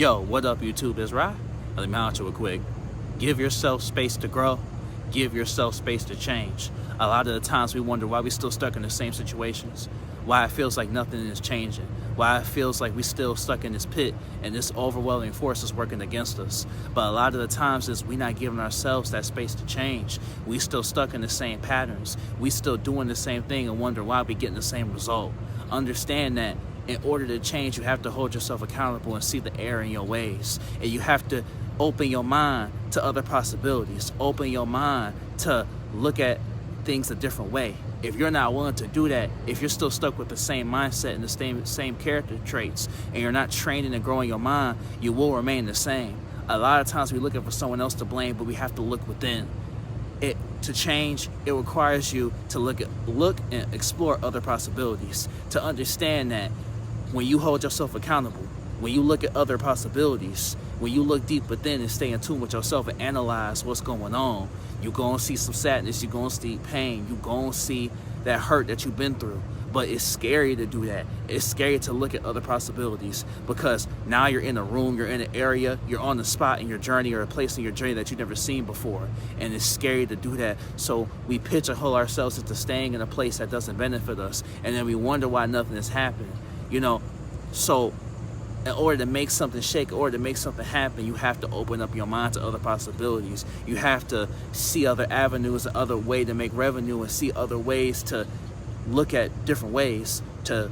Yo, what up, YouTube? It's Rye. Let me out real quick. Give yourself space to grow. Give yourself space to change. A lot of the times we wonder why we still stuck in the same situations, why it feels like nothing is changing, why it feels like we still stuck in this pit and this overwhelming force is working against us. But a lot of the times is we not giving ourselves that space to change. We still stuck in the same patterns. We still doing the same thing and wonder why we getting the same result. Understand that in order to change, you have to hold yourself accountable and see the error in your ways. And you have to open your mind to other possibilities. Open your mind to look at things a different way. If you're not willing to do that, if you're still stuck with the same mindset and the same character traits, and you're not training and growing your mind, you will remain the same. A lot of times we're looking for someone else to blame, but we have to look within. To change, it requires you to look and explore other possibilities, to understand that when you hold yourself accountable, when you look at other possibilities, when you look deep within and stay in tune with yourself and analyze what's going on, you're going to see some sadness, you're going to see pain, you're going to see that hurt that you've been through. But it's scary to do that. It's scary to look at other possibilities because now you're in a room, you're in an area, you're on the spot in your journey or a place in your journey that you've never seen before. And it's scary to do that. So we pigeonhole ourselves into staying in a place that doesn't benefit us. And then we wonder why nothing is happening. So in order to make something shake, in order to make something happen, you have to open up your mind to other possibilities. You have to see other avenues, other way to make revenue, and see other ways to look at different ways to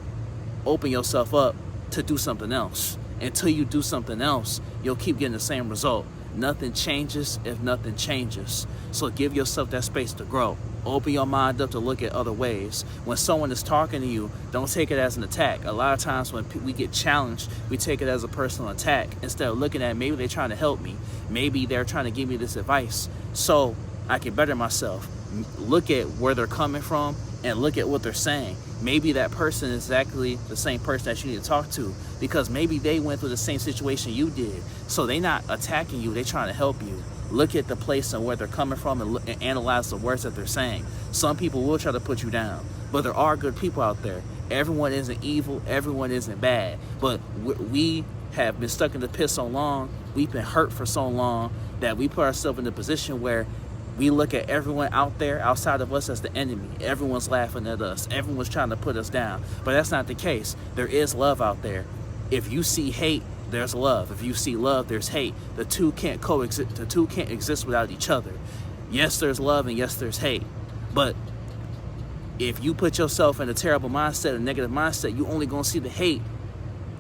open yourself up to do something else. Until you do something else, you'll keep getting the same result. Nothing changes if nothing changes. So give yourself that space to grow. Open your mind up to look at other ways. When someone is talking to you, don't take it as an attack. A lot of times when we get challenged, we take it as a personal attack instead of looking at maybe they're trying to help me. Maybe they're trying to give me this advice so I can better myself. Look at where they're coming from and look at what they're saying. Maybe that person is exactly the same person that you need to talk to because maybe they went through the same situation you did. So they're not attacking you, they're trying to help you. Look at the place and where they're coming from and analyze the words that they're saying. Some people will try to put you down, but there are good people out there. Everyone isn't evil, everyone isn't bad. But we have been stuck in the pit so long, we've been hurt for so long that we put ourselves in a position where we look at everyone out there outside of us as the enemy. Everyone's laughing at us. Everyone's trying to put us down. But that's not the case. There is love out there. If you see hate, there's love. If you see love, there's hate. The two can't coexist. The two can't exist without each other. Yes, there's love and yes, there's hate. But if you put yourself in a terrible mindset, a negative mindset, you're only going to see the hate.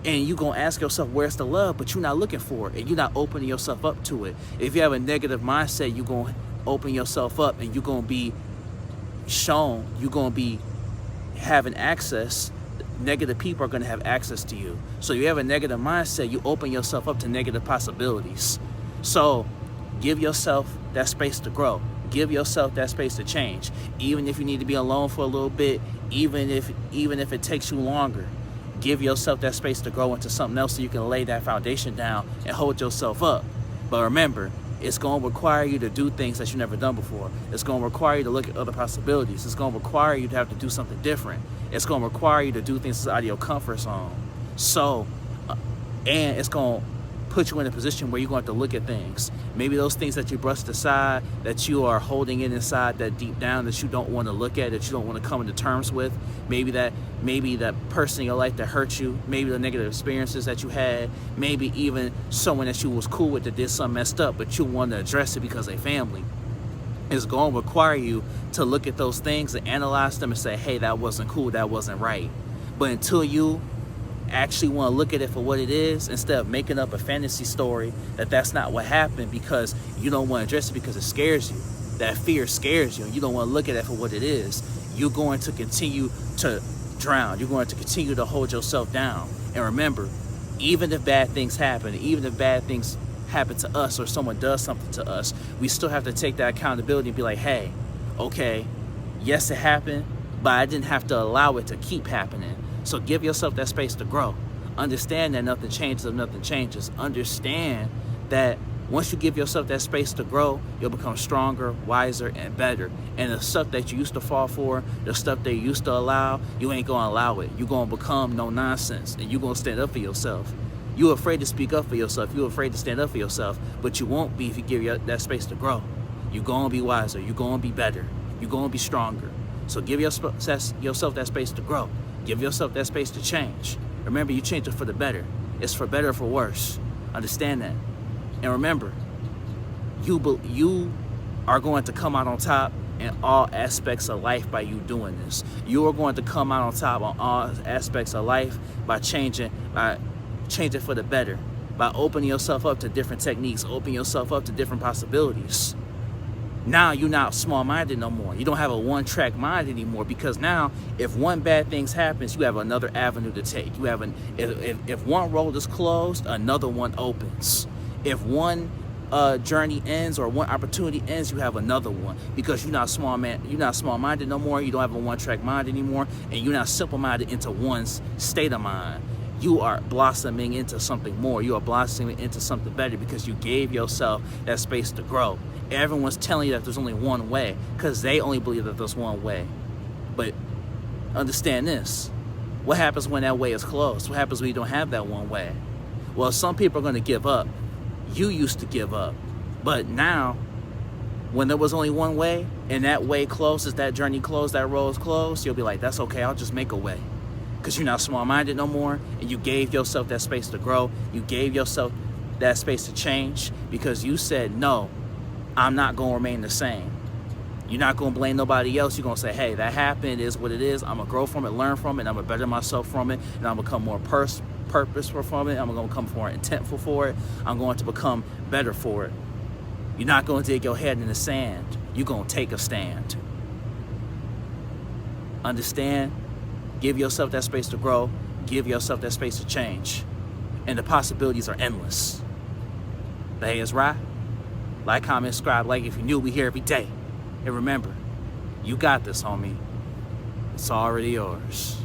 And you're going to ask yourself, where's the love? But you're not looking for it. And you're not opening yourself up to it. If you have a negative mindset, you're going to open yourself up and you're going to be shown, you're going to be having access. Negative people are going to have access to you. So you have a negative mindset, you open yourself up to negative possibilities. So give yourself that space to grow. Give yourself that space to change. Even if you need to be alone for a little bit, even if it takes you longer, give yourself that space to grow into something else so you can lay that foundation down and hold yourself up. But remember, it's going to require you to do things that you've never done before. It's going to require you to look at other possibilities. It's going to require you to have to do something different. It's going to require you to do things out of your comfort zone. And it's going to put you in a position where you're going to have to look at things. Maybe those things that you brushed aside, that you are holding in inside, that deep down that you don't want to look at, that you don't want to come into terms with. Maybe that person in your life that hurt you, maybe the negative experiences that you had, maybe even someone that you was cool with that did something messed up, but you want to address it because they family. It's going to require you to look at those things and analyze them and say, hey, that wasn't cool, that wasn't right. But until you actually want to look at it for what it is, instead of making up a fantasy story that that's not what happened because you don't want to address it because it scares you. That fear scares you and you don't want to look at it for what it is. You're going to continue to drown. You're going to continue to hold yourself down. And remember, even if bad things happen, even if bad things happen to us or someone does something to us, we still have to take that accountability and be like, hey, okay, yes, it happened, but I didn't have to allow it to keep happening. So give yourself that space to grow. Understand that nothing changes if nothing changes. Understand that once you give yourself that space to grow, you'll become stronger, wiser, and better. And the stuff that you used to fall for, the stuff that you used to allow, you ain't going to allow it. You're going to become no nonsense, and you're going to stand up for yourself. You're afraid to speak up for yourself. You're afraid to stand up for yourself. But you won't be if you give that space to grow. You're going to be wiser. You're going to be better. You're going to be stronger. So give yourself that space to grow. Give yourself that space to change. Remember, you change it for the better. It's for better or for worse. Understand that. And remember, you are going to come out on top in all aspects of life by you doing this. You are going to come out on top on all aspects of life by changing for the better, by opening yourself up to different techniques, opening yourself up to different possibilities. Now you're not small-minded no more. You don't have a one-track mind anymore, because now if one bad thing happens, you have another avenue to take. You have if one road is closed, another one opens. If one journey ends or one opportunity ends, you have another one, because you're not small-minded no more. You don't have a one-track mind anymore, and you're not simple-minded into one's state of mind. You are blossoming into something more. You are blossoming into something better because you gave yourself that space to grow. Everyone's telling you that there's only one way because they only believe that there's one way. But understand this. What happens when that way is closed? What happens when you don't have that one way? Well, some people are going to give up. You used to give up. But now, when there was only one way and that way closes, that journey closed, that road is closed, you'll be like, that's okay, I'll just make a way. Because you're not small-minded no more, and you gave yourself that space to grow. You gave yourself that space to change because you said, no, I'm not going to remain the same. You're not going to blame nobody else. You're going to say, hey, that happened, it is what it is. I'm going to grow from it, learn from it, and I'm going to better myself from it, and I'm going to become more purposeful from it. I'm going to become more intentful for it. I'm going to become better for it. You're not going to dig your head in the sand. You're going to take a stand. Understand? Give yourself that space to grow. Give yourself that space to change. And the possibilities are endless. But hey, it's Rye. Like, comment, subscribe, like if you're new. We here every day. And remember, you got this, homie. It's already yours.